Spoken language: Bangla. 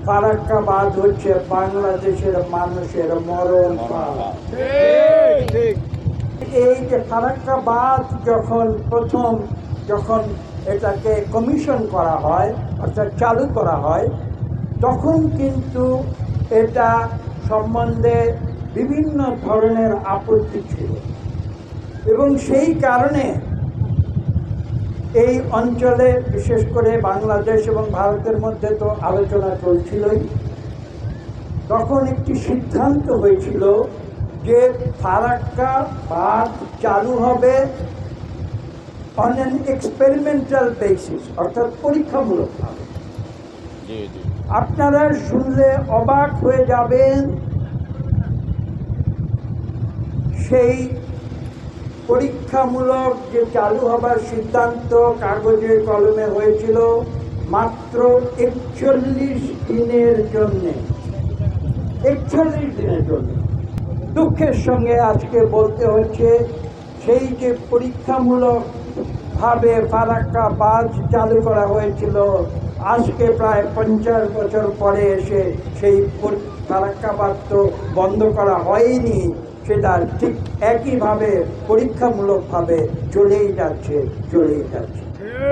ফারাক্কাবাদ হচ্ছে বাংলাদেশের মানুষের মরণ ফাঁদ। এই যে ফারাক্কাবাদ যখন এটাকে কমিশন করা হয় অর্থাৎ চালু করা হয়, তখন কিন্তু এটা সম্বন্ধে বিভিন্ন ধরনের আপত্তি ছিল এবং সেই কারণে এই অঞ্চলে বিশেষ করে বাংলাদেশ এবং ভারতের মধ্যে তো আলোচনা চলছিলই। তখন একটি সিদ্ধান্ত হয়েছিল যে ফারাক্কাবাদ চালু হবে অন অ্যান এক্সপেরিমেন্টাল বেসিস, অর্থাৎ পরীক্ষামূলকভাবে। আপনারা শুনলে অবাক হয়ে যাবেন, সেই পরীক্ষামূলক যে চালু হবার সিদ্ধান্ত কাগজে কলমে হয়েছিল মাত্র 41 দিনের জন্যে। 41 দিনের জন্য। দুঃখের সঙ্গে আজকে বলতে হচ্ছে, সেই যে পরীক্ষামূলক ভাবে ফারাক্কাবাদ চালু করা হয়েছিল, আজকে প্রায় 50 বছর পরে এসে সেই ফারাক্কাবাদ তো বন্ধ করা হয়নি, সেটা ঠিক একইভাবে পরীক্ষামূলকভাবে চলেই যাচ্ছে।